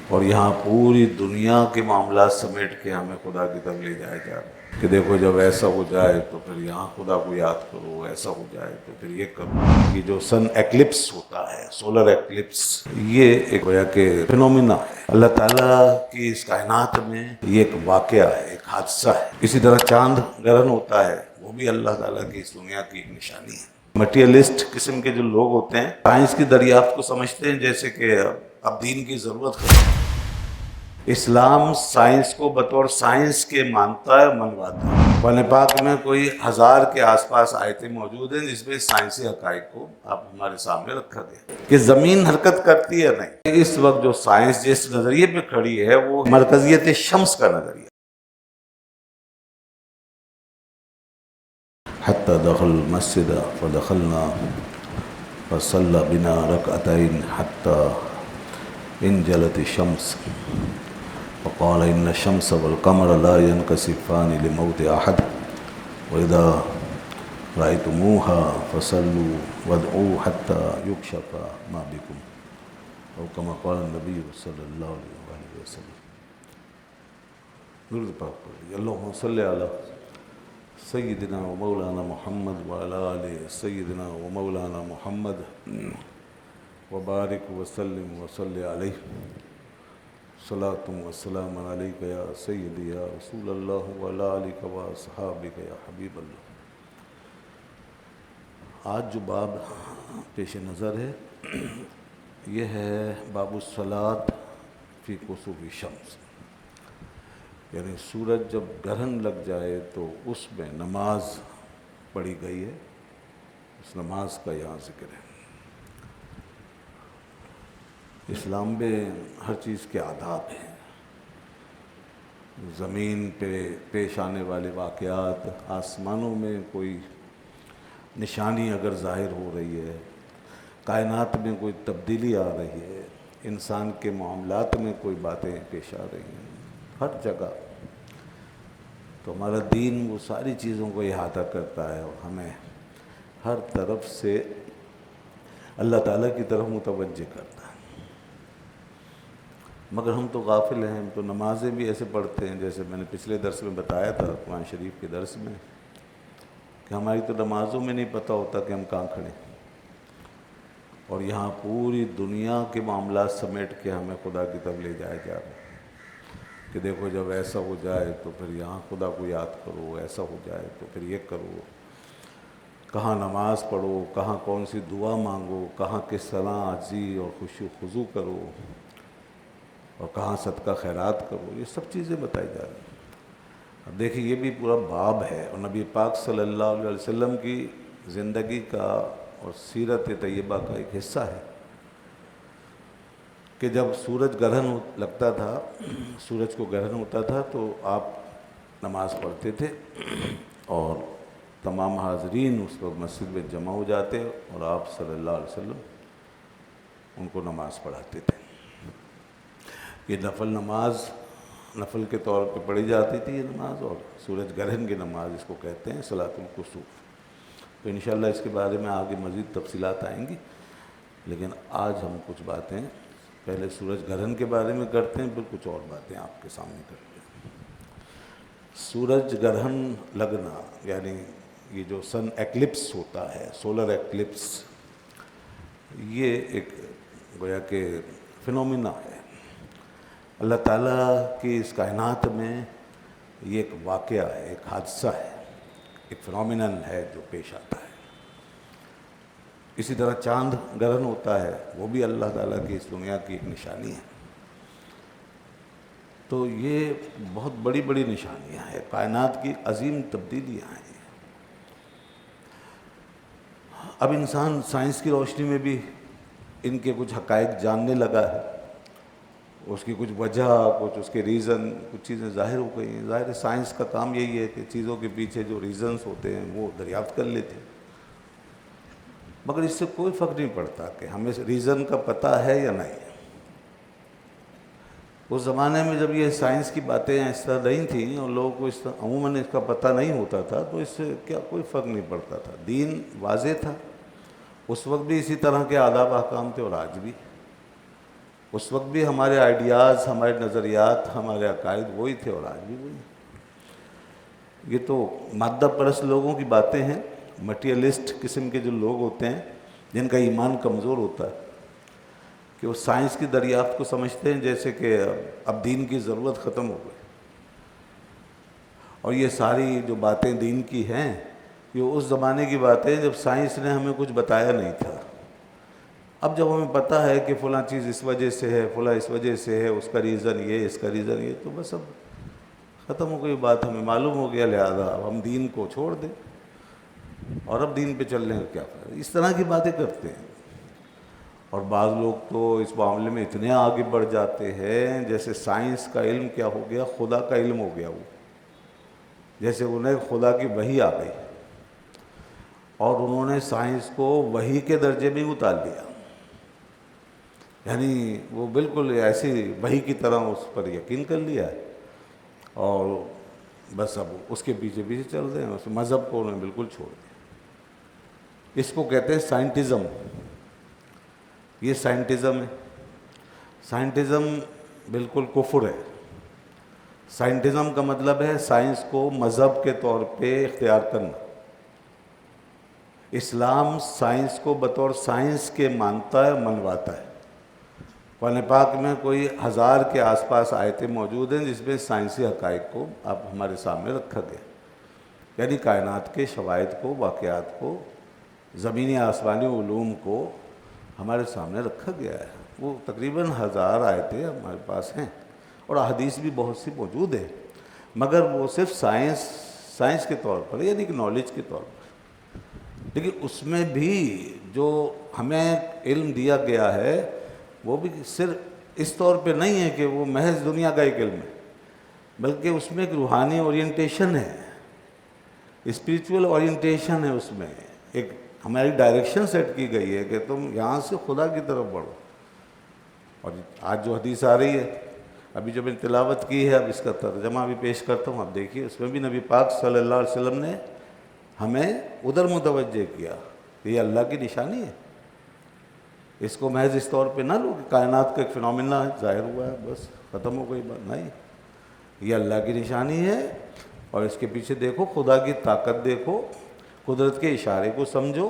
اور یہاں پوری دنیا کے معاملات سمیٹ کے ہمیں خدا کی طرف لے جایا جا رہا ہے کہ دیکھو جب ایسا ہو جائے تو پھر یہاں خدا کو یاد کرو، ایسا ہو جائے تو پھر یہ کرو۔ یہ جو سن ایکلپس ہوتا ہے، سولر ایکلپس، یہ ایک گویا کہ فینومینا ہے اللہ تعالیٰ کی اس کائنات میں، یہ ایک واقعہ ہے، ایک حادثہ ہے۔ اسی طرح چاند گرہن ہوتا ہے، وہ بھی اللہ تعالیٰ کی اس دنیا کی ایک نشانی ہے۔ مٹیریلسٹ قسم کے جو لوگ ہوتے ہیں، سائنس کی دریافت کو سمجھتے ہیں جیسے کہ اب دین کی ضرورت ہے۔ اسلام سائنس کو بطور سائنس کے مانتا ہے، منواتا ہے۔ قرآن پاک میں کوئی 1000 کے آس پاس آیتیں موجود ہیں جس میں سائنسی حقائق کو آپ ہمارے سامنے رکھا گیا کہ زمین حرکت کرتی ہے نہیں۔ اس وقت جو سائنس جس نظریے پہ کھڑی ہے وہ مرکزیت شمس کا نظریہ۔ حتی دخل المسجد فدخلنا فصلی بنا رکعتین حتی انجلت الشمس وقال ان الشمس والقمر لا ينكسفان لموت احد واذا رأيتموها فصلوا وادعوا حتى يكشف ما بكم او كما قال النبي صلی اللہ علیہ وسلم۔ درود پاک پڑھیے۔ اللہم صلی علی سیدنا و مولانا محمد وعلی آل سیدنا و مولانا محمد وبارک وسلم وصلی علیہ صلاۃ وسلام علیک یا سیدی یا رسول اللہ وعلی آلک و اصحابک یا حبیب اللہ۔ آج جو باب پیش نظر ہے یہ ہے باب الصلاۃ فی کسوف الشمس، یعنی سورج جب گرہن لگ جائے تو اس میں نماز پڑھی گئی ہے، اس نماز کا یہاں ذکر ہے۔ اسلام میں ہر چیز کے آداب ہیں، زمین پہ پیش آنے والے واقعات، آسمانوں میں کوئی نشانی اگر ظاہر ہو رہی ہے، کائنات میں کوئی تبدیلی آ رہی ہے، انسان کے معاملات میں کوئی باتیں پیش آ رہی ہیں، ہر جگہ تو ہمارا دین وہ ساری چیزوں کو احاطہ کرتا ہے اور ہمیں ہر طرف سے اللہ تعالیٰ کی طرف متوجہ کرتا ہے۔ مگر ہم تو غافل ہیں، ہم تو نمازیں بھی ایسے پڑھتے ہیں جیسے میں نے پچھلے درس میں بتایا تھا، قرآن شریف کے درس میں، کہ ہماری تو نمازوں میں نہیں پتہ ہوتا کہ ہم کہاں کھڑے ہیں، اور یہاں پوری دنیا کے معاملات سمیٹ کے ہمیں خدا کی طرف لے جایا جا رہا ہے کہ دیکھو جب ایسا ہو جائے تو پھر یہاں خدا کو یاد کرو، ایسا ہو جائے تو پھر یہ کرو، کہاں نماز پڑھو، کہاں کون سی دعا مانگو، کہاں کس طرح عاجزی اور خشوع و خضوع کرو، اور کہاں صدقہ خیرات کرو، یہ سب چیزیں بتائی جا رہی ہیں۔ اب دیکھیں یہ بھی پورا باب ہے اور نبی پاک صلی اللہ علیہ وسلم کی زندگی کا اور سیرت طیبہ کا ایک حصہ ہے کہ جب سورج گرہن لگتا تھا، سورج کو گرہن ہوتا تھا تو آپ نماز پڑھتے تھے اور تمام حاضرین اس وقت مسجد میں جمع ہو جاتے اور آپ صلی اللہ علیہ وسلم ان کو نماز پڑھاتے تھے۔ یہ نفل نماز، نفل کے طور پہ پڑھی جاتی تھی یہ نماز، اور سورج گرہن کی نماز اس کو کہتے ہیں صلاۃ الکسوف۔ تو انشاءاللہ اس کے بارے میں آگے مزید تفصیلات آئیں گی، لیکن آج ہم کچھ باتیں پہلے سورج گرہن کے بارے میں کرتے ہیں، پھر کچھ اور باتیں آپ کے سامنے کرتے ہیں۔ سورج گرہن لگنا یعنی یہ جو سن ایکلپس ہوتا ہے، سولر ایکلپس، یہ ایک گویا کہ فینومینا ہے اللہ تعالیٰ کی اس کائنات میں، یہ ایک واقعہ ہے، ایک حادثہ ہے، ایک فینومینن ہے جو پیش آتا ہے۔ اسی طرح چاند گرہن ہوتا ہے، وہ بھی اللہ تعالیٰ کی اس دنیا کی ایک نشانی ہے۔ تو یہ بہت بڑی بڑی نشانیاں ہیں، کائنات کی عظیم تبدیلیاں ہیں۔ اب انسان سائنس کی روشنی میں بھی ان کے کچھ حقائق جاننے لگا ہے، اس کی کچھ وجہ، کچھ اس کے ریزن، کچھ چیزیں ظاہر ہو گئی ہیں۔ ظاہر ہے سائنس کا کام یہی ہے کہ چیزوں کے پیچھے جو ریزنز ہوتے ہیں وہ دریافت کر لیتے ہیں، مگر اس سے کوئی فرق نہیں پڑتا کہ ہمیں ریزن کا پتہ ہے یا نہیں۔ اس زمانے میں جب یہ سائنس کی باتیں اس طرح نہیں تھیں اور لوگوں کو اس طرح عموماً اس کا پتہ نہیں ہوتا تھا، تو اس سے کیا کوئی فرق نہیں پڑتا تھا، دین واضح تھا۔ اس وقت بھی اسی طرح کے آداب احکام تھے اور آج بھی۔ اس وقت بھی ہمارے آئیڈیاز، ہمارے نظریات، ہمارے عقائد وہی تھے اور آج بھی وہی ہیں۔ یہ تو مادہ پرست لوگوں کی باتیں ہیں، مٹیریلسٹ قسم کے جو لوگ ہوتے ہیں جن کا ایمان کمزور ہوتا ہے، کہ وہ سائنس کی دریافت کو سمجھتے ہیں جیسے کہ اب دین کی ضرورت ختم ہو گئی، اور یہ ساری جو باتیں دین کی ہیں یہ اس زمانے کی باتیں جب سائنس نے ہمیں کچھ بتایا نہیں تھا۔ اب جب ہمیں پتہ ہے کہ فلاں چیز اس وجہ سے ہے، فلاں اس وجہ سے ہے، اس کا ریزن یہ، اس کا ریزن یہ، تو بس اب ختم ہو گئی بات، ہمیں معلوم ہو گیا، لہذا اب ہم دین کو چھوڑ دیں اور اب دین پہ چلنے کا کیا فائدہ۔ اس طرح کی باتیں کرتے ہیں، اور بعض لوگ تو اس معاملے میں اتنے آگے بڑھ جاتے ہیں جیسے سائنس کا علم کیا ہو گیا، خدا کا علم ہو گیا، وہ جیسے انہیں خدا کی وحی آ گئی اور انہوں نے سائنس کو وحی کے درجے میں اتار لیا، یعنی وہ بالکل ایسی وحی کی طرح اس پر یقین کر لیا ہے، اور بس اب اس کے پیچھے پیچھے چل رہے ہیں، اس مذہب کو انہوں نے بالکل چھوڑ دیا۔ اس کو کہتے ہیں سائنٹزم، یہ سائنٹزم ہے۔ سائنٹزم بالکل کفر ہے۔ سائنٹزم کا مطلب ہے سائنس کو مذہب کے طور پہ اختیار کرنا۔ اسلام سائنس کو بطور سائنس کے مانتا ہے، منواتا ہے۔ قرآن پاک میں کوئی 1000 کے آس پاس آیتیں موجود ہیں جس میں سائنسی حقائق کو اب ہمارے سامنے رکھا گیا، یعنی کائنات کے شواہد کو، واقعات کو، زمینی آسمانی علوم کو ہمارے سامنے رکھا گیا ہے۔ وہ تقریباً 1000 آیتیں ہمارے پاس ہیں، اور احادیث بھی بہت سی موجود ہیں، مگر وہ صرف سائنس کے طور پر، یعنی کہ نالج کے طور پر۔ لیکن اس میں بھی جو ہمیں علم دیا گیا ہے وہ بھی صرف اس طور پہ نہیں ہے کہ وہ محض دنیا کا ایک علم ہے، بلکہ اس میں ایک روحانی اورینٹیشن ہے، اسپریچول اورینٹیشن ہے، اس میں ایک ہماری ڈائریکشن سیٹ کی گئی ہے کہ تم یہاں سے خدا کی طرف بڑھو۔ اور آج جو حدیث آ رہی ہے، ابھی جو میں نے تلاوت کی ہے، اب اس کا ترجمہ بھی پیش کرتا ہوں، اب دیکھیے، اس میں بھی نبی پاک صلی اللہ علیہ وسلم نے ہمیں ادھر متوجہ کیا کہ یہ اللہ کی نشانی ہے۔ اس کو محض اس طور پہ نہ لو کہ کائنات کا ایک فنومینا ظاہر ہوا ہے، بس ختم ہو گئی بات، نہیں، یہ اللہ کی نشانی ہے، اور اس کے پیچھے دیکھو، خدا کی طاقت دیکھو، قدرت کے اشارے کو سمجھو،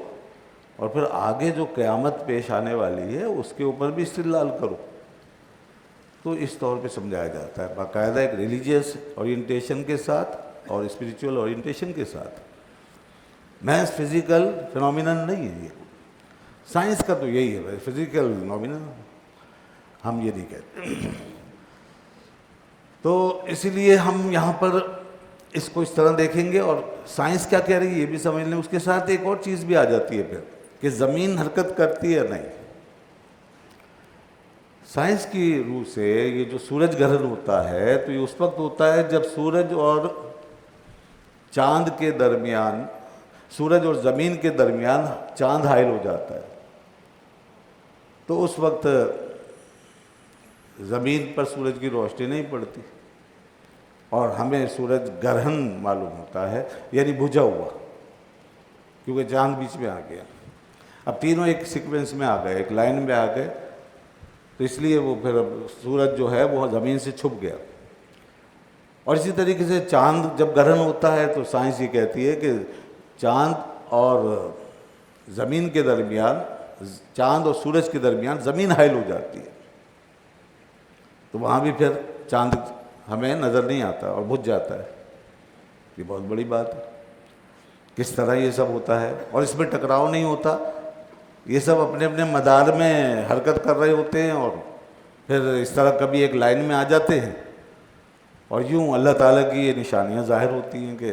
اور پھر آگے جو قیامت پیش آنے والی ہے اس کے اوپر بھی استدلال کرو۔ تو اس طور پہ سمجھایا جاتا ہے، باقاعدہ ایک ریلیجیس اورینٹیشن کے ساتھ اور اسپریچول اورینٹیشن کے ساتھ، محض فزیکل فنومینن نہیں ہے یہ۔ سائنس کا تو یہی ہے، فزیکل فنومینن، ہم یہ نہیں کہتے۔ تو اسی لیے ہم یہاں پر اس کو اس طرح دیکھیں گے، اور سائنس کیا کہہ رہی ہے یہ بھی سمجھ لیں۔ اس کے ساتھ ایک اور چیز بھی آ جاتی ہے پھر، کہ زمین حرکت کرتی ہے نہیں۔ سائنس کی روح سے یہ جو سورج گرہن ہوتا ہے تو یہ اس وقت ہوتا ہے جب سورج اور چاند کے درمیان، سورج اور زمین کے درمیان چاند حائل ہو جاتا ہے، تو اس وقت زمین پر سورج کی روشنی نہیں پڑتی اور ہمیں سورج گرہن معلوم ہوتا ہے، یعنی بجھا ہوا، کیونکہ چاند بیچ میں آ گیا۔ اب تینوں ایک سیکوینس میں آ گئے، ایک لائن میں آ گئے، تو اس لیے وہ پھر اب سورج جو ہے وہ زمین سے چھپ گیا۔ اور اسی طریقے سے چاند جب گرہن ہوتا ہے تو سائنس یہ کہتی ہے کہ چاند اور زمین کے درمیان، چاند اور سورج کے درمیان زمین حائل ہو جاتی ہے، تو وہاں بھی پھر چاند ہمیں نظر نہیں آتا اور بجھ جاتا ہے۔ یہ بہت بڑی بات ہے، کس طرح یہ سب ہوتا ہے، اور اس میں ٹکراؤ نہیں ہوتا، یہ سب اپنے اپنے مدار میں حرکت کر رہے ہوتے ہیں، اور پھر اس طرح کبھی ایک لائن میں آ جاتے ہیں، اور یوں اللہ تعالیٰ کی یہ نشانیاں ظاہر ہوتی ہیں کہ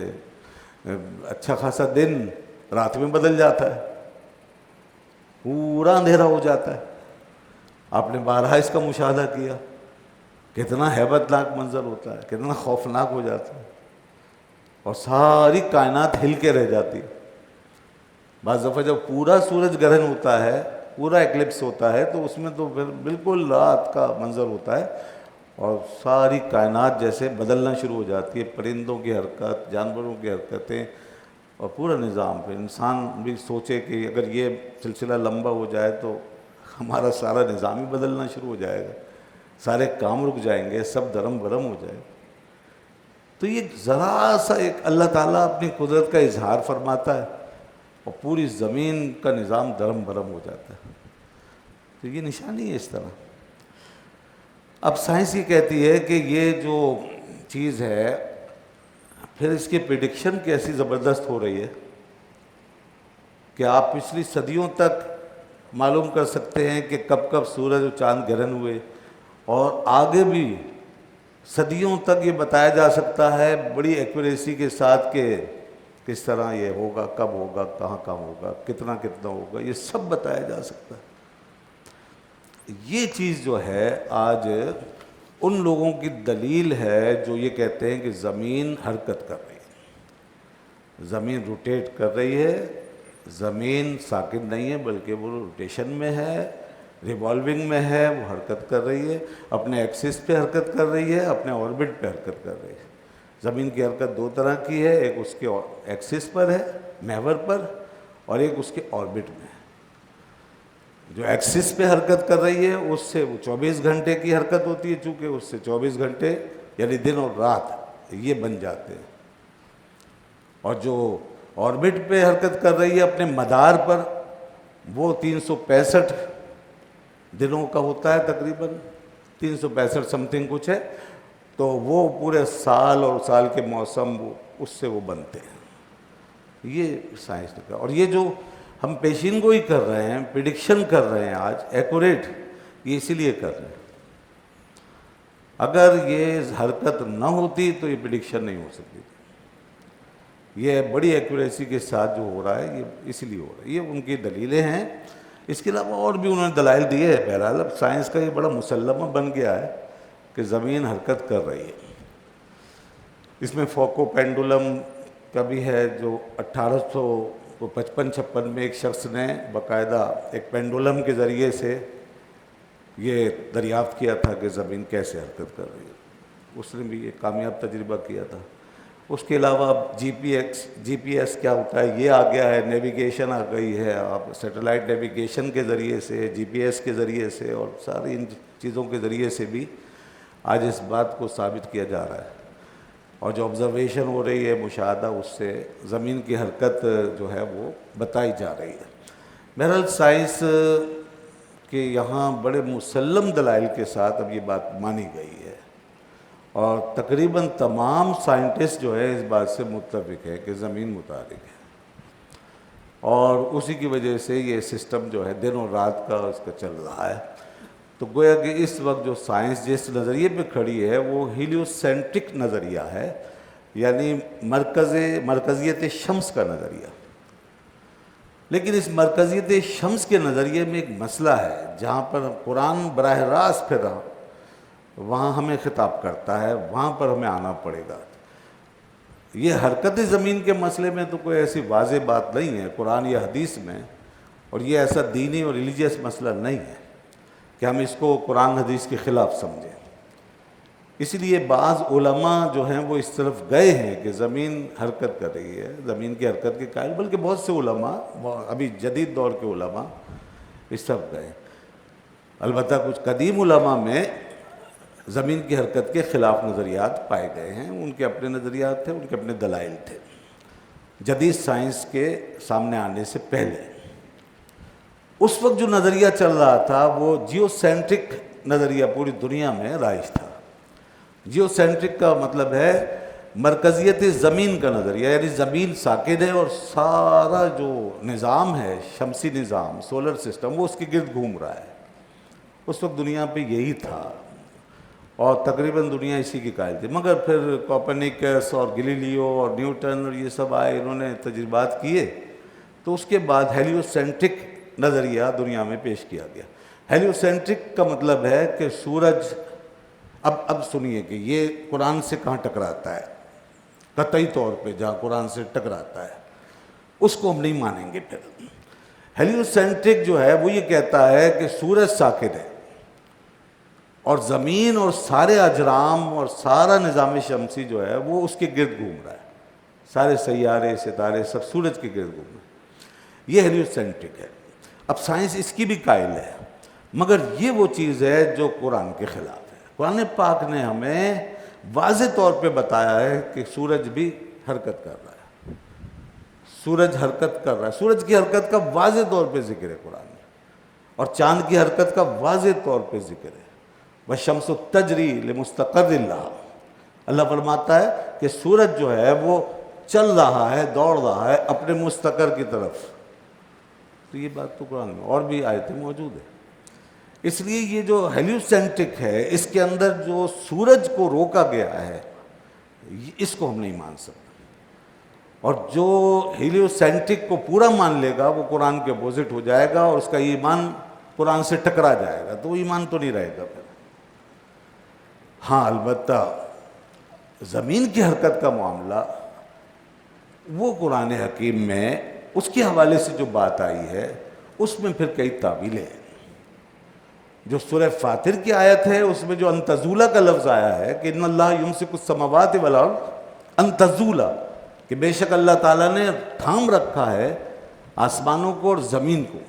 اچھا خاصا دن رات میں بدل جاتا ہے، پورا اندھیرا ہو جاتا ہے۔ آپ نے بارہا اس کا مشاہدہ کیا، کتنا ہیبت ناک منظر ہوتا ہے، کتنا خوفناک ہو جاتا ہے، اور ساری کائنات ہل کے رہ جاتی ہے۔ بعض دفعہ جب پورا سورج گرہن ہوتا ہے، پورا ایکلپس ہوتا ہے، تو اس میں تو پھر بالکل رات کا منظر ہوتا ہے، اور ساری کائنات جیسے بدلنا شروع ہو جاتی ہے، پرندوں کی حرکت، جانوروں کی حرکتیں، اور پورا نظام۔ پھر انسان بھی سوچے کہ اگر یہ سلسلہ لمبا ہو جائے تو ہمارا سارا نظام ہی بدلنا شروع ہو جائے گا، سارے کام رک جائیں گے، سب درم برم ہو جائے گا۔ تو یہ ذرا سا ایک اللہ تعالیٰ اپنی قدرت کا اظہار فرماتا ہے اور پوری زمین کا نظام درم برم ہو جاتا ہے۔ تو یہ نشانی ہے اس طرح۔ اب سائنس یہ کہتی ہے کہ یہ جو چیز ہے پھر اس کی پریڈکشن کیسی زبردست ہو رہی ہے کہ آپ پچھلی صدیوں تک معلوم کر سکتے ہیں کہ کب کب سورج اور چاند گرہن ہوئے، اور آگے بھی صدیوں تک یہ بتایا جا سکتا ہے بڑی ایکوریسی کے ساتھ کہ کس طرح یہ ہوگا، کب ہوگا، کہاں ہوگا، کتنا ہوگا، یہ سب بتایا جا سکتا ہے۔ یہ چیز جو ہے آج ان لوگوں کی دلیل ہے جو یہ کہتے ہیں کہ زمین حرکت کر رہی ہے، زمین روٹیٹ کر رہی ہے، زمین ساکن نہیں ہے بلکہ وہ روٹیشن میں ہے، ریوالونگ میں ہے، وہ حرکت کر رہی ہے، اپنے ایکسس پہ حرکت کر رہی ہے، اپنے آربٹ پہ حرکت کر رہی ہے۔ زمین کی حرکت دو طرح کی ہے، ایک اس کے ایکسس پر ہے، محور پر، اور ایک اس کے آربٹ میں ہے۔ جو ایکسس پہ حرکت کر رہی ہے اس سے وہ 24 گھنٹے کی حرکت ہوتی ہے، چونکہ اس سے 24 گھنٹے یعنی دن اور رات یہ بن جاتے ہیں، اور جو آربٹ پہ حرکت کر رہی ہے اپنے مدار پر، وہ 365 دنوں کا ہوتا ہے، تقریباً 365 سم تھنگ کچھ ہے، تو وہ پورے سال اور سال کے موسم اس سے وہ بنتے ہیں۔ یہ سائنس نے کہا، اور یہ جو ہم پیشین گوئی کر رہے ہیں، پریڈکشن کر رہے ہیں آج ایکوریٹ، یہ اسی لیے کر رہے ہیں۔ اگر یہ حرکت نہ ہوتی تو یہ پریڈکشن نہیں ہو سکتی تھی۔ یہ بڑی ایکوریسی کے ساتھ جو ہو رہا ہے یہ اسی لیے ہو رہا ہے، یہ ان کی دلیلیں ہیں۔ اس کے علاوہ اور بھی انہوں نے دلائل دیے ہیں۔ بہرحال اب سائنس کا یہ بڑا مسلمہ بن گیا ہے کہ زمین حرکت کر رہی ہے۔ اس میں فوکو پینڈولم کا بھی ہے، جو 1855-56 میں ایک شخص نے باقاعدہ ایک پینڈولم کے ذریعے سے یہ دریافت کیا تھا کہ زمین کیسے حرکت کر رہی ہے۔ اس نے بھی ایک کامیاب تجربہ کیا تھا۔ اس کے علاوہ اب جی پی ایس کیا ہوتا ہے یہ آ گیا ہے، نیویگیشن آ گئی ہے، آپ سیٹلائٹ نیویگیشن کے ذریعے سے، جی پی ایس کے ذریعے سے اور ساری ان چیزوں کے ذریعے سے بھی آج اس بات کو ثابت کیا جا رہا ہے، اور جو آبزرویشن ہو رہی ہے، مشاہدہ، اس سے زمین کی حرکت جو ہے وہ بتائی جا رہی ہے۔ بہرحال سائنس کے یہاں بڑے مسلم دلائل کے ساتھ اب یہ بات مانی گئی ہے، اور تقریباً تمام سائنٹسٹ جو ہے اس بات سے متفق ہے کہ زمین متحرک ہے، اور اسی کی وجہ سے یہ سسٹم جو ہے دن اور رات کا اس کا چل رہا ہے۔ تو گویا کہ اس وقت جو سائنس جس نظریے پہ کھڑی ہے وہ ہیلیو سینٹرک نظریہ ہے، یعنی مرکزیت شمس کا نظریہ۔ لیکن اس مرکزیت شمس کے نظریے میں ایک مسئلہ ہے، جہاں پر قرآن براہ راست پھر وہاں ہمیں خطاب کرتا ہے، وہاں پر ہمیں آنا پڑے گا۔ یہ حرکت زمین کے مسئلے میں تو کوئی ایسی واضح بات نہیں ہے قرآن یا حدیث میں، اور یہ ایسا دینی اور ریلیجیس مسئلہ نہیں ہے کہ ہم اس کو قرآن حدیث کے خلاف سمجھیں۔ اس لیے بعض علماء جو ہیں وہ اس طرف گئے ہیں کہ زمین حرکت کر رہی ہے، زمین کی حرکت کے قائل، بلکہ بہت سے علماء، ابھی جدید دور کے علماء اس طرف گئے۔ البتہ کچھ قدیم علماء میں زمین کی حرکت کے خلاف نظریات پائے گئے ہیں، ان کے اپنے نظریات تھے، ان کے اپنے دلائل تھے، جدید سائنس کے سامنے آنے سے پہلے۔ اس وقت جو نظریہ چل رہا تھا وہ جیو سینٹرک نظریہ پوری دنیا میں رائج تھا۔ جیو سینٹرک کا مطلب ہے مرکزیت زمین کا نظریہ، یعنی زمین ساکن ہے اور سارا جو نظام ہے، شمسی نظام، سولر سسٹم، وہ اس کے گرد گھوم رہا ہے۔ اس وقت دنیا پہ یہی تھا، اور تقریباً دنیا اسی کی قائل تھی۔ مگر پھر کوپرنیکس اور گلیلیو اور نیوٹن اور یہ سب آئے، انہوں نے تجربات کیے، تو اس کے بعد ہیلیو سینٹرک نظریہ دنیا میں پیش کیا گیا۔ ہیلیو سینٹرک کا مطلب ہے کہ سورج، اب سنیے کہ یہ قرآن سے کہاں ٹکراتا ہے، قطعی طور پہ جہاں قرآن سے ٹکراتا ہے اس کو ہم نہیں مانیں گے۔ پھر ہیلیو سینٹرک جو ہے وہ یہ کہتا ہے کہ سورج ساکن ہے، اور زمین اور سارے اجرام اور سارا نظام شمسی جو ہے وہ اس کے گرد گھوم رہا ہے، سارے سیارے، ستارے سب سورج کے گرد گھوم رہے ہیں۔ یہ ہیلیو سینٹرک ہے۔ اب سائنس اس کی بھی قائل ہے، مگر یہ وہ چیز ہے جو قرآن کے خلاف ہے۔ قرآن پاک نے ہمیں واضح طور پہ بتایا ہے کہ سورج بھی حرکت کر رہا ہے، سورج حرکت کر رہا ہے، سورج کی حرکت کا واضح طور پہ ذکر ہے قرآن میں، اور چاند کی حرکت کا واضح طور پہ ذکر ہے۔ وَالشَّمْسُ تَجْرِي لِمُسْتَقَرٍ لَهَا، اللہ فرماتا ہے کہ سورج جو ہے وہ چل رہا ہے، دوڑ رہا ہے اپنے مستقر کی طرف۔ تو یہ بات تو قرآن میں اور بھی آیتیں موجود ہیں۔ اس لیے یہ جو ہیلیوسینٹرک ہے، اس کے اندر جو سورج کو روکا گیا ہے، اس کو ہم نہیں مان سکتے، اور جو ہیلیوسینٹرک کو پورا مان لے گا وہ قرآن کے اپوزٹ ہو جائے گا، اور اس کا ایمان قرآن سے ٹکرا جائے گا، تو وہ ایمان تو نہیں رہے گا پھر۔ ہاں البتہ زمین کی حرکت کا معاملہ وہ قرآن حکیم میں اس کے حوالے سے جو بات آئی ہے اس میں پھر کئی تعویلیں ہیں۔ جو سورہ فاطر کی آیت ہے اس میں جو ان تزولا کا لفظ آیا ہے کہ ان اللہ یمسک السماوات والارض ان تزولا، کہ بے شک اللہ تعالیٰ نے تھام رکھا ہے آسمانوں کو اور زمین کو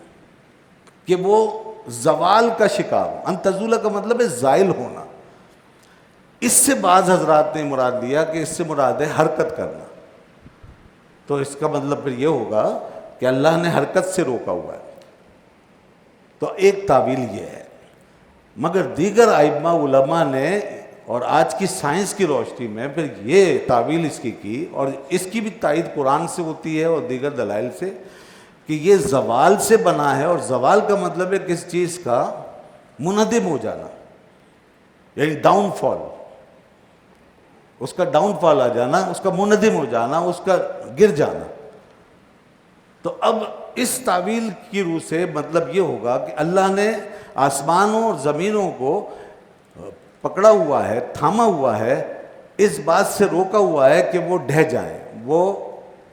کہ وہ زوال کا شکار ہو۔ ان تزولا کا مطلب ہے زائل ہونا۔ اس سے بعض حضرات نے مراد لیا کہ اس سے مراد ہے حرکت کرنا، تو اس کا مطلب پھر یہ ہوگا کہ اللہ نے حرکت سے روکا ہوا ہے، تو ایک تعویل یہ ہے۔ مگر دیگر ائمہ علماء نے اور آج کی سائنس کی روشنی میں پھر یہ تعویل اس کی اور اس کی بھی تائید قرآن سے ہوتی ہے اور دیگر دلائل سے، کہ یہ زوال سے بنا ہے، اور زوال کا مطلب ہے کس چیز کا منہدم ہو جانا، یعنی ڈاؤن فال، اس کا ڈاؤن فال آ جانا، اس کا منہدم ہو جانا، اس کا گر جانا۔ تو اب اس تعویل کی روح سے مطلب یہ ہوگا کہ اللہ نے آسمانوں اور زمینوں کو پکڑا ہوا ہے، تھاما ہوا ہے، اس بات سے روکا ہوا ہے کہ وہ ڈھہ جائیں، وہ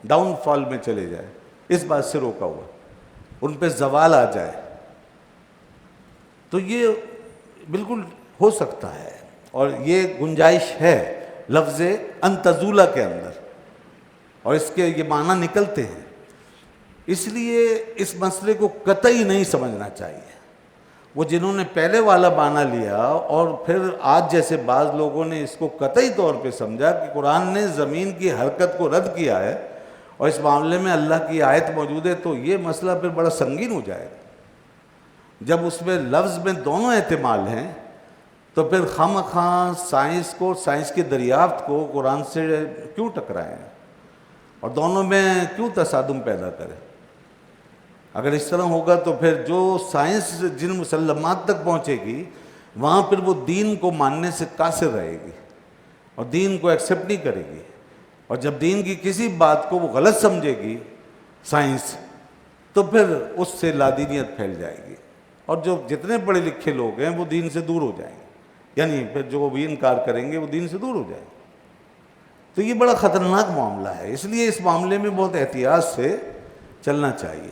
ڈاؤن فال میں چلے جائیں، اس بات سے روکا ہوا ہے، ان پہ زوال آ جائے۔ تو یہ بالکل ہو سکتا ہے، اور یہ گنجائش ہے لفظ ان تزولا کے اندر، اور اس کے یہ معنی نکلتے ہیں۔ اس لیے اس مسئلے کو قطعی نہیں سمجھنا چاہیے۔ وہ جنہوں نے پہلے والا معنی لیا اور پھر آج جیسے بعض لوگوں نے اس کو قطعی طور پہ سمجھا کہ قرآن نے زمین کی حرکت کو رد کیا ہے اور اس معاملے میں اللہ کی آیت موجود ہے، تو یہ مسئلہ پھر بڑا سنگین ہو جائے گا۔ جب اس میں لفظ میں دونوں احتمال ہیں تو پھر خواہ سائنس کو، سائنس کی دریافت کو قرآن سے کیوں ٹکرائیں اور دونوں میں کیوں تصادم پیدا کریں؟ اگر اس طرح ہوگا تو پھر جو سائنس جن مسلمات تک پہنچے گی وہاں پھر وہ دین کو ماننے سے قاصر رہے گی اور دین کو ایکسیپٹ نہیں کرے گی، اور جب دین کی کسی بات کو وہ غلط سمجھے گی سائنس، تو پھر اس سے لادینیت پھیل جائے گی، اور جو جتنے پڑھے لکھے لوگ ہیں وہ دین سے دور ہو جائیں گے، یعنی پھر جو بھی انکار کریں گے وہ دین سے دور ہو جائیں گے۔ تو یہ بڑا خطرناک معاملہ ہے، اس لیے اس معاملے میں بہت احتیاط سے چلنا چاہیے۔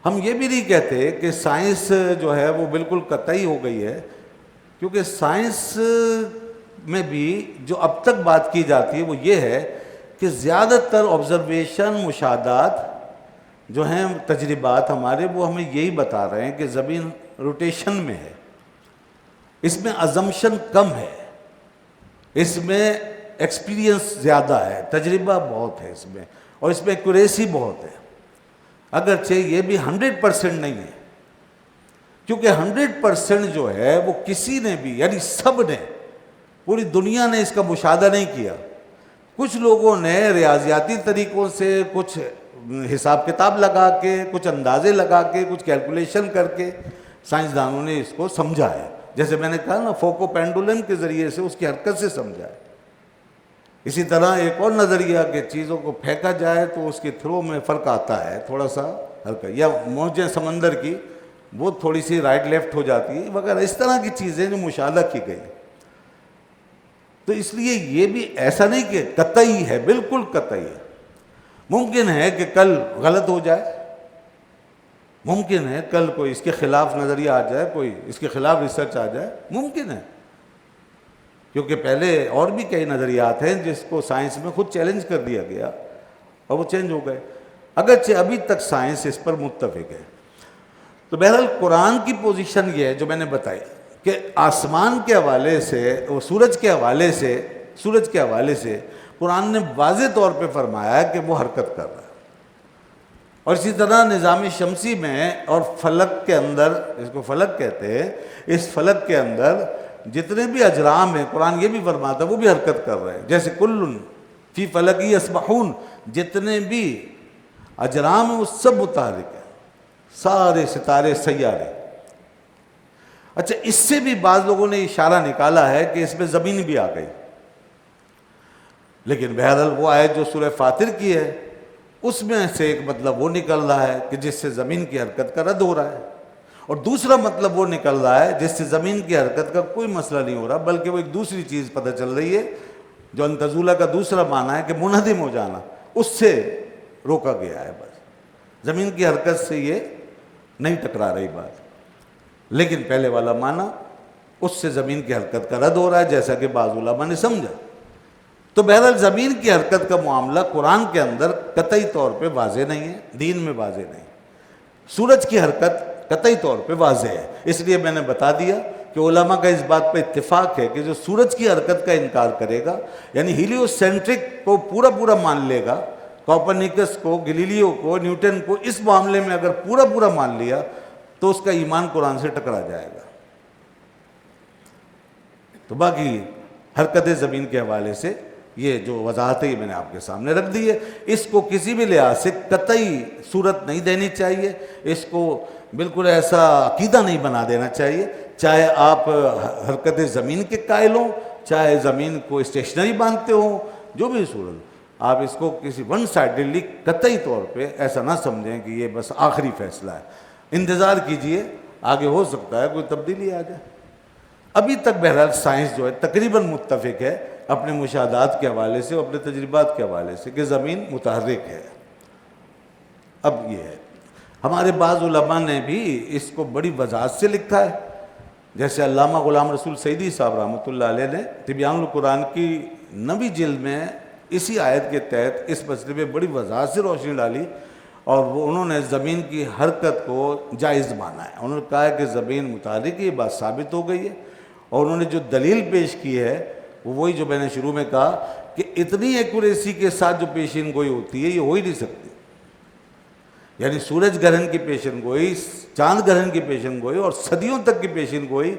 ہم یہ بھی نہیں کہتے کہ سائنس جو ہے وہ بالکل قطعی ہو گئی ہے، کیونکہ سائنس میں بھی جو اب تک بات کی جاتی ہے وہ یہ ہے کہ زیادہ تر آبزرویشن، مشاہدات جو ہیں، تجربات ہمارے، وہ ہمیں یہی بتا رہے ہیں کہ زمین روٹیشن میں ہے، اس میں ازمپشن کم ہے، اس میں ایکسپیرینس زیادہ ہے، تجربہ بہت ہے اس میں، اور اس میں ایکوریسی بہت ہے، اگرچہ یہ بھی 100% نہیں ہے، کیونکہ 100% جو ہے وہ کسی نے بھی، یعنی سب نے، پوری دنیا نے اس کا مشاہدہ نہیں کیا۔ کچھ لوگوں نے ریاضیاتی طریقوں سے، کچھ حساب کتاب لگا کے، کچھ اندازے لگا کے، کچھ کیلکولیشن کر کے سائنسدانوں نے اس کو سمجھا ہے، جیسے میں نے کہا نا، فوکو پینڈولم کے ذریعے سے اس کی حرکت سے سمجھا ہے۔ اسی طرح ایک اور نظریہ کہ چیزوں کو پھینکا جائے تو اس کے تھرو میں فرق آتا ہے، تھوڑا سا ہلکا، یا موجیں سمندر کی وہ تھوڑی سی رائٹ لیفٹ ہو جاتی ہے وغیرہ، اس طرح کی چیزیں جو مشاہدہ کی گئی۔ تو اس لیے یہ بھی ایسا نہیں کہ قطعی ہے، بالکل قطعی ہے۔ ممکن ہے کہ کل غلط ہو جائے، ممکن ہے کل کوئی اس کے خلاف نظریہ آ جائے، کوئی اس کے خلاف ریسرچ آ جائے، ممکن ہے، کیونکہ پہلے اور بھی کئی نظریات ہیں جس کو سائنس میں خود چیلنج کر دیا گیا اور وہ چینج ہو گئے، اگرچہ ابھی تک سائنس اس پر متفق ہے۔ تو بہرحال قرآن کی پوزیشن یہ ہے جو میں نے بتائی کہ آسمان کے حوالے سے اور سورج کے حوالے سے قرآن نے واضح طور پہ فرمایا کہ وہ حرکت کر رہا ہے. اور اسی طرح نظام شمسی میں اور فلک کے اندر، اس کو فلک کہتے ہیں، اس فلک کے اندر جتنے بھی اجرام ہیں قرآن یہ بھی فرماتا ہے وہ بھی حرکت کر رہے ہیں. جیسے کل فی فلک یسبحون، جتنے بھی اجرام ہیں وہ سب متحرک ہیں، سارے ستارے سیارے. اچھا، اس سے بھی بعض لوگوں نے اشارہ نکالا ہے کہ اس میں زمین بھی آ گئی، لیکن بہرحال وہ آیت جو سورہ فاطر کی ہے اس میں سے ایک مطلب وہ نکل رہا ہے کہ جس سے زمین کی حرکت کا رد ہو رہا ہے، اور دوسرا مطلب وہ نکل رہا ہے جس سے زمین کی حرکت کا کوئی مسئلہ نہیں ہو رہا، بلکہ وہ ایک دوسری چیز پتہ چل رہی ہے جو انتزولہ کا دوسرا معنی ہے کہ منہدم ہو جانا، اس سے روکا گیا ہے. بس زمین کی حرکت سے یہ نہیں ٹکرا رہی بات، لیکن پہلے والا معنی اس سے زمین کی حرکت کا رد ہو رہا ہے، جیسا کہ بعض علماء نے سمجھا. تو بہرحال زمین کی حرکت کا معاملہ قرآن کے اندر قطعی طور پہ واضح نہیں ہے، دین میں واضح نہیں. سورج کی حرکت قطعی طور پہ واضح ہے، اس لیے میں نے بتا دیا کہ علماء کا اس بات پہ اتفاق ہے کہ جو سورج کی حرکت کا انکار کرے گا، یعنی ہیلیو سینٹرک کو پورا مان لے گا، کوپرنیکس کو، گلیلیو کو، نیوٹن کو، اس معاملے میں اگر پورا مان لیا تو اس کا ایمان قرآن سے ٹکرا جائے گا. تو باقی حرکت زمین کے حوالے سے یہ جو وضاحت ہے یہ میں نے آپ کے سامنے رکھ دی ہے. اس کو کسی بھی لحاظ سے قطعی صورت نہیں دینی چاہیے، اس کو بالکل ایسا عقیدہ نہیں بنا دینا چاہیے، چاہے آپ حرکت زمین کے قائل ہوں، چاہے زمین کو اسٹیشنری مانتے ہوں، جو بھی صورت، آپ اس کو کسی ون سائڈلی قطعی طور پہ ایسا نہ سمجھیں کہ یہ بس آخری فیصلہ ہے. انتظار کیجئے، آگے ہو سکتا ہے کوئی تبدیلی آ جائے. ابھی تک بہرحال سائنس جو ہے تقریباً متفق ہے اپنے مشاہدات کے حوالے سے اور اپنے تجربات کے حوالے سے کہ زمین متحرک ہے. اب یہ ہے، ہمارے بعض علماء نے بھی اس کو بڑی وضاحت سے لکھا ہے، جیسے علامہ غلام رسول سعیدی صاحب رحمۃ اللہ علیہ نے تبیان القرآن کی 9ویں جلد میں اسی آیت کے تحت اس مسئلے پہ بڑی وضاحت سے روشنی ڈالی، اور وہ انہوں نے زمین کی حرکت کو جائز مانا ہے. انہوں نے کہا ہے کہ زمین متحرک ہے، یہ بات ثابت ہو گئی ہے، اور انہوں نے جو دلیل پیش کی ہے وہ وہی جو میں نے شروع میں کہا کہ اتنی ایکوریسی کے ساتھ جو پیشین گوئی ہوتی ہے یہ ہو ہی نہیں سکتی. یعنی سورج گرہن کی پیشین گوئی، چاند گرہن کی پیشین گوئی اور صدیوں تک کی پیشین گوئی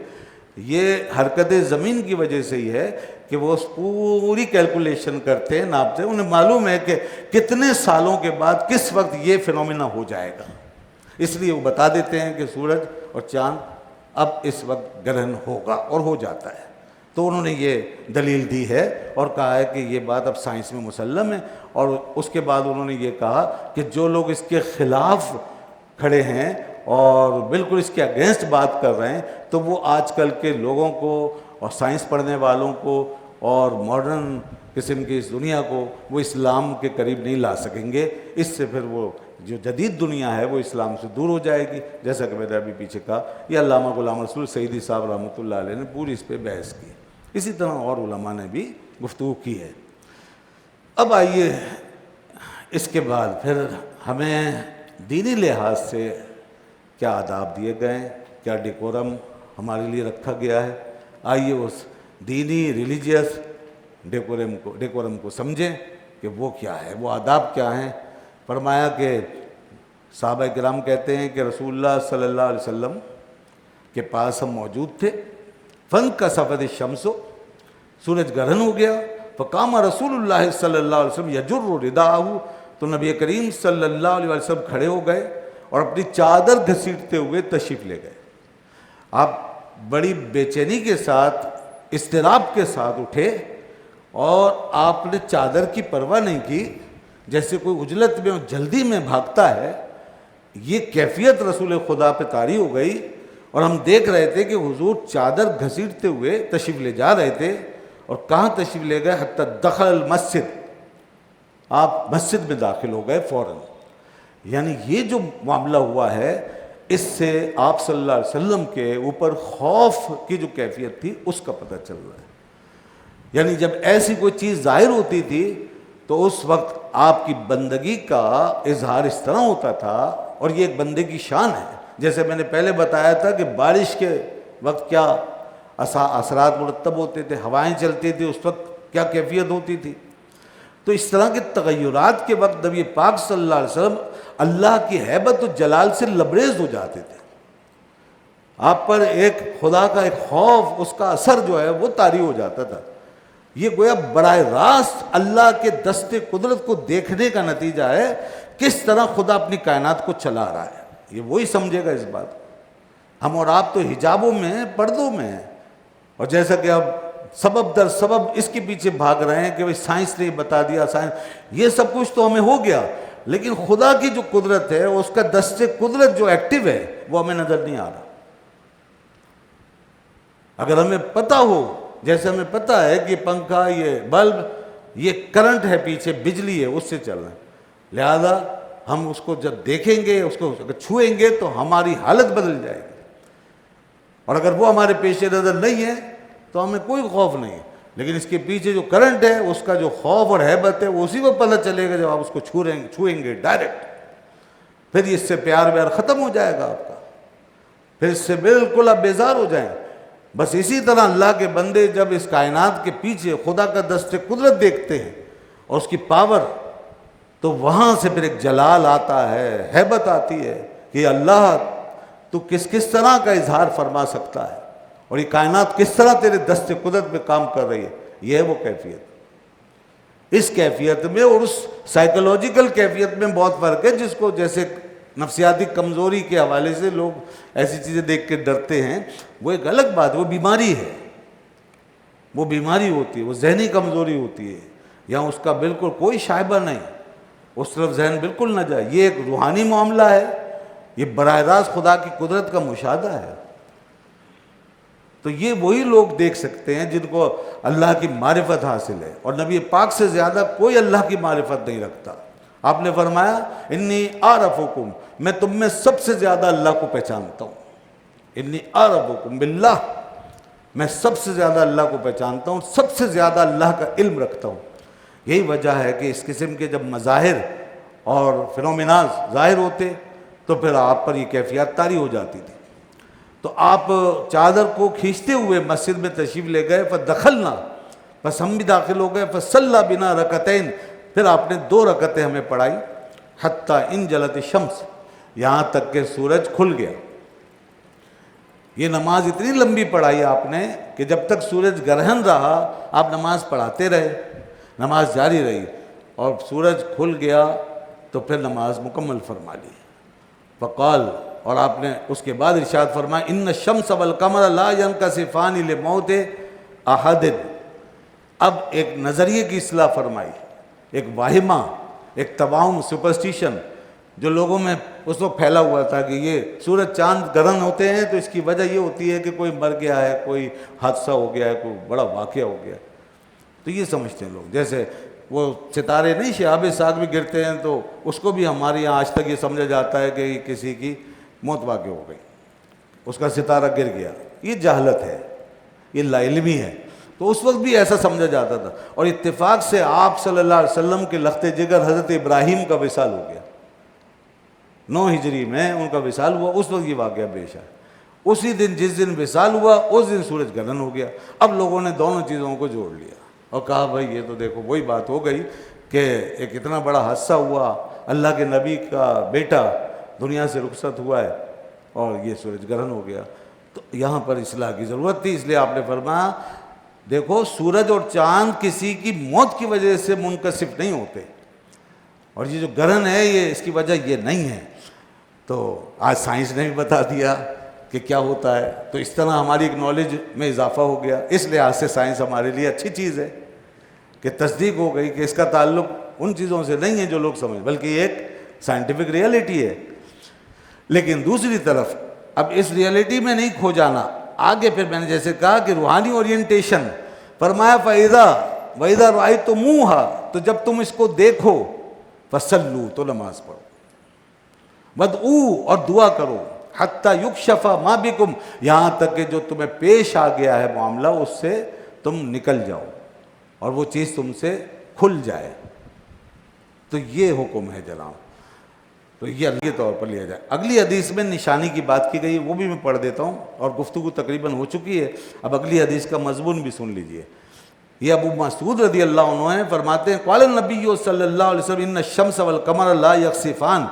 یہ حرکت زمین کی وجہ سے ہی ہے کہ وہ اس پوری کیلکولیشن کرتے ہیں، ناپتے ہیں، انہیں معلوم ہے کہ کتنے سالوں کے بعد کس وقت یہ فینومینا ہو جائے گا، اس لیے وہ بتا دیتے ہیں کہ سورج اور چاند اب اس وقت گرہن ہوگا، اور ہو جاتا ہے. تو انہوں نے یہ دلیل دی ہے اور کہا ہے کہ یہ بات اب سائنس میں مسلم ہے. اور اس کے بعد انہوں نے یہ کہا کہ جو لوگ اس کے خلاف کھڑے ہیں اور بالکل اس کے اگینسٹ بات کر رہے ہیں تو وہ آج کل کے لوگوں کو اور سائنس پڑھنے والوں کو اور ماڈرن قسم کی اس دنیا کو وہ اسلام کے قریب نہیں لا سکیں گے. اس سے پھر وہ جو جدید دنیا ہے وہ اسلام سے دور ہو جائے گی، جیسا کہ میں نے ابھی پیچھے کہا. یہ علامہ غلام رسول سعیدی صاحب رحمۃ اللہ علیہ نے پوری اس پہ بحث کی. اسی طرح اور علماء نے بھی گفتگو کی ہے. اب آئیے اس کے بعد پھر ہمیں دینی لحاظ سے کیا آداب دیے گئے ہیں، کیا ڈیکورم ہمارے لیے رکھا گیا ہے. آئیے اس دینی ریلیجیس ڈیکورم کو سمجھیں کہ وہ کیا ہے، وہ آداب کیا ہیں. فرمایا کہ صحابہ کرام کہتے ہیں کہ رسول اللہ صلی اللہ علیہ وسلم کے پاس ہم موجود تھے. فن کا سفد شمس، سورج گرہن ہو گیا. فقام رسول اللہ صلی اللہ علیہ وسلم یجر رداءہ، تو نبی کریم صلی اللہ علیہ وسلم کھڑے ہو گئے اور اپنی چادر گھسیٹتے ہوئے تشریف لے گئے. آپ بڑی بے چینی کے ساتھ، اضطراب کے ساتھ اٹھے اور آپ نے چادر کی پرواہ نہیں کی، جیسے کوئی عجلت میں اور جلدی میں بھاگتا ہے. یہ کیفیت رسول خدا پہ طاری ہو گئی اور ہم دیکھ رہے تھے کہ حضور چادر گھسیٹتے ہوئے تشریف لے جا رہے تھے. اور کہاں تشریف لے گئے؟ حتی دخل المسجد، آپ مسجد میں داخل ہو گئے فوراً. یعنی یہ جو معاملہ ہوا ہے اس سے آپ صلی اللہ علیہ وسلم کے اوپر خوف کی جو کیفیت تھی اس کا پتہ چل رہا ہے. یعنی جب ایسی کوئی چیز ظاہر ہوتی تھی تو اس وقت آپ کی بندگی کا اظہار اس طرح ہوتا تھا، اور یہ ایک بندے کی شان ہے. جیسے میں نے پہلے بتایا تھا کہ بارش کے وقت کیا اثرات مرتب ہوتے تھے، ہوائیں چلتی تھی اس وقت کیا کیفیت ہوتی تھی، تو اس طرح کے تغیرات کے وقت نبی پاک صلی اللہ علیہ وسلم اللہ کی ہیبت و جلال سے لبریز ہو جاتے تھے. آپ پر ایک خدا کا ایک خوف، اس کا اثر جو ہے وہ طاری ہو جاتا تھا. یہ گویا براہ راست اللہ کے دست قدرت کو دیکھنے کا نتیجہ ہے، کس طرح خدا اپنی کائنات کو چلا رہا ہے. یہ وہی سمجھے گا اس بات کو. ہم اور آپ تو حجابوں میں ہیں، پردوں میں ہیں، اور جیسا کہ اب سبب در سبب اس کے پیچھے بھاگ رہے ہیں کہ بھئی سائنس نے بتا دیا، سائنس، یہ سب کچھ تو ہمیں ہو گیا، لیکن خدا کی جو قدرت ہے، اس کا دست قدرت جو ایکٹیو ہے وہ ہمیں نظر نہیں آ رہا. اگر ہمیں پتہ ہو، جیسے ہمیں پتہ ہے کہ یہ پنکھا، یہ بلب، یہ کرنٹ ہے پیچھے، بجلی ہے، اس سے چل رہا ہے، لہذا ہم اس کو جب دیکھیں گے، اس کو اگر چھوئیں گے تو ہماری حالت بدل جائے گی. اور اگر وہ ہمارے پیش نظر نہیں ہے تو ہمیں کوئی خوف نہیں ہے، لیکن اس کے پیچھے جو کرنٹ ہے، اس کا جو خوف اور ہیبت ہے وہ اسی کو پتہ چلے گا جب آپ اس کو چھوئیں گے ڈائریکٹ. پھر اس سے پیار ویار ختم ہو جائے گا آپ کا، پھر اس سے بالکل آپ بیزار ہو جائیں. بس اسی طرح اللہ کے بندے جب اس کائنات کے پیچھے خدا کا دست قدرت دیکھتے ہیں اور اس کی پاور، تو وہاں سے پھر ایک جلال آتا ہے، ہیبت آتی ہے کہ اللہ تو کس طرح کا اظہار فرما سکتا ہے، اور یہ کائنات کس طرح تیرے دست قدرت میں کام کر رہی ہے. یہ ہے وہ کیفیت. اس کیفیت میں اور اس سائیکولوجیکل کیفیت میں بہت فرق ہے، جس کو جیسے نفسیاتی کمزوری کے حوالے سے لوگ ایسی چیزیں دیکھ کے ڈرتے ہیں، وہ ایک الگ بات ہے، وہ بیماری ہے، وہ بیماری ہوتی ہے، وہ ذہنی کمزوری ہوتی ہے. یہاں اس کا بالکل کوئی شائبہ نہیں، اس طرف ذہن بالکل نہ جائے. یہ ایک روحانی معاملہ ہے، یہ براہ راست خدا کی قدرت کا مشاہدہ ہے. تو یہ وہی لوگ دیکھ سکتے ہیں جن کو اللہ کی معرفت حاصل ہے، اور نبی پاک سے زیادہ کوئی اللہ کی معرفت نہیں رکھتا. آپ نے فرمایا انی اعرفکم، میں تم میں سب سے زیادہ اللہ کو پہچانتا ہوں. انی اعرفکم باللہ، میں سب سے زیادہ اللہ کو پہچانتا ہوں، سب سے زیادہ اللہ کا علم رکھتا ہوں. یہی وجہ ہے کہ اس قسم کے جب مظاہر اور فنومیناز ظاہر ہوتے تو پھر آپ پر یہ کیفیت طاری ہو جاتی تھی. تو آپ چادر کو کھینچتے ہوئے مسجد میں تشریف لے گئے، فدخلنا، بس ہم بھی داخل ہو گئے، فصلی بنا رکعتین، پھر آپ نے 2 رکعتیں ہمیں پڑھائی، حتیٰ انجلت الشمس، یہاں تک کہ سورج کھل گیا. یہ نماز اتنی لمبی پڑھائی آپ نے کہ جب تک سورج گرہن رہا آپ نماز پڑھاتے رہے، نماز جاری رہی، اور سورج کھل گیا تو پھر نماز مکمل فرما لی. فقال، اور آپ نے اس کے بعد ارشاد فرمایا ان الشمس والقمر لا ينکسفان لموت احد. اب ایک نظریے کی اصلاح فرمائی، ایک واہمہ، ایک توہم، سپرسٹیشن جو لوگوں میں اس وقت پھیلا ہوا تھا کہ یہ سورج چاند گرہن ہوتے ہیں تو اس کی وجہ یہ ہوتی ہے کہ کوئی مر گیا ہے، کوئی حادثہ ہو گیا ہے، کوئی بڑا واقعہ ہو گیا ہے. تو یہ سمجھتے ہیں لوگ، جیسے وہ ستارے نہیں شہاب ساق میں گرتے ہیں تو اس کو بھی ہمارے یہاں آج تک یہ سمجھا جاتا ہے کہ کسی کی موت واقع ہو گئی، اس کا ستارہ گر گیا. یہ جہالت ہے، یہ لا علمی ہے. تو اس وقت بھی ایسا سمجھا جاتا تھا. اور اتفاق سے آپ صلی اللہ علیہ وسلم کے لخت جگر حضرت ابراہیم کا وصال ہو گیا، 9 ہجری میں ان کا وصال ہوا. اس وقت یہ واقعہ پیش آیا. اسی دن جس دن وصال ہوا اس دن سورج گرہن ہو گیا. اب لوگوں نے دونوں چیزوں کو جوڑ لیا اور کہا بھائی یہ تو دیکھو وہی بات ہو گئی کہ ایک اتنا بڑا حادثہ ہوا، اللہ کے نبی کا بیٹا دنیا سے رخصت ہوا ہے اور یہ سورج گرہن ہو گیا. تو یہاں پر اصلاح کی ضرورت تھی، اس لیے آپ نے فرمایا دیکھو سورج اور چاند کسی کی موت کی وجہ سے منکسف نہیں ہوتے، اور یہ جو گرہن ہے یہ اس کی وجہ یہ نہیں ہے. تو آج سائنس نے بھی بتا دیا کہ کیا ہوتا ہے. تو اس طرح ہماری ایک نالج میں اضافہ ہو گیا. اس لحاظ سے سائنس ہمارے لیے اچھی چیز ہے کہ تصدیق ہو گئی کہ اس کا تعلق ان چیزوں سے نہیں ہے جو لوگ سمجھ، بلکہ یہ ایک سائنٹیفک ریئلٹی ہے. لیکن دوسری طرف اب اس ریئلٹی میں نہیں کھو جانا. آگے پھر میں نے جیسے کہا کہ روحانی اورینٹیشن، فرمایا وَإِذَا رَأَيْتُمُوهَا، تو جب تم اس کو دیکھو فَصَلُّوا، تو نماز پڑھو، وَادْعُوا، اور دعا کرو، حَتَّى يُكْشَفَ مَا بِكُمْ، یہاں تک کہ جو تمہیں پیش آ گیا ہے معاملہ اس سے تم نکل جاؤ اور وہ چیز تم سے کھل جائے. تو یہ حکم ہے جناب. تو یہ طور پر لیا جائے۔ اگلی حدیث میں نشانی کی بات کی گئی ہے، وہ بھی میں پڑھ دیتا ہوں، اور گفتگو تقریباً ہو چکی ہے، اب اگلی حدیث کا مضمون بھی سن لیجئے۔ یہ ابو مسعود رضی اللہ عنہ ہیں، فرماتے ہیں قال النبی صلی اللہ علیہ وسلم ان الشمس والقمر لا یخسفان،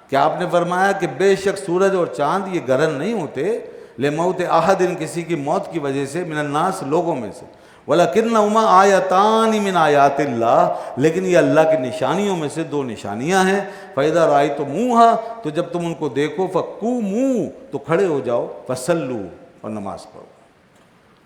کہ آپ نے فرمایا کہ بے شک سورج اور چاند یہ گرہن نہیں ہوتے، لموت احد، کسی کی موت کی وجہ سے، من الناس، لوگوں میں سے، وَلَكِنَّهُمَا آیَتَانِ مِنْ آیَاتِ اللَّهِ، لیکن یہ اللہ کی نشانیوں میں سے دو نشانیاں ہیں۔ فَإِذَا رَأَيْتُمُوهَا، تو جب تم ان کو دیکھو، فَقُومُوا، تو کھڑے ہو جاؤ، فَصَلُّوا، اور نماز پڑھو۔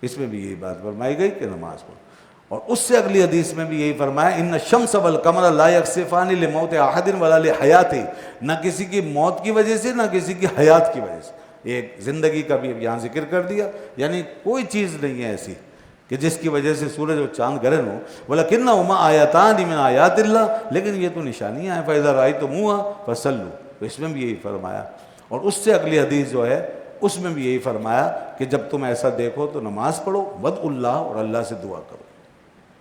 اس میں بھی یہی بات فرمائی گئی کہ نماز پڑھو۔ اور اس سے اگلی حدیث میں بھی یہی فرمایا ان الشمس والقمر لا یخسفان لموت احد ولا لحیاتہ، نہ کسی کی موت کی وجہ سے نہ کسی کی حیات کی وجہ سے، ایک زندگی کا بھی اب یہاں ذکر کر دیا، یعنی کوئی چیز نہیں ہے ایسی کہ جس کی وجہ سے سورج اور چاند گرہن ہو، وَلَكِنَّهُمَا آیَاتَانِ مِنْ آیَاتِ اللَّهِ، لیکن یہ تو نشانیاں ہیں۔ فَإِذَا رَأَيْتُمُوهَا فَصَلُّوا، تو اس میں بھی یہی فرمایا۔ اور اس سے اگلی حدیث جو ہے اس میں بھی یہی فرمایا کہ جب تم ایسا دیکھو تو نماز پڑھو، وَادْعُوا اللَّهَ، اور اللہ سے دعا کرو۔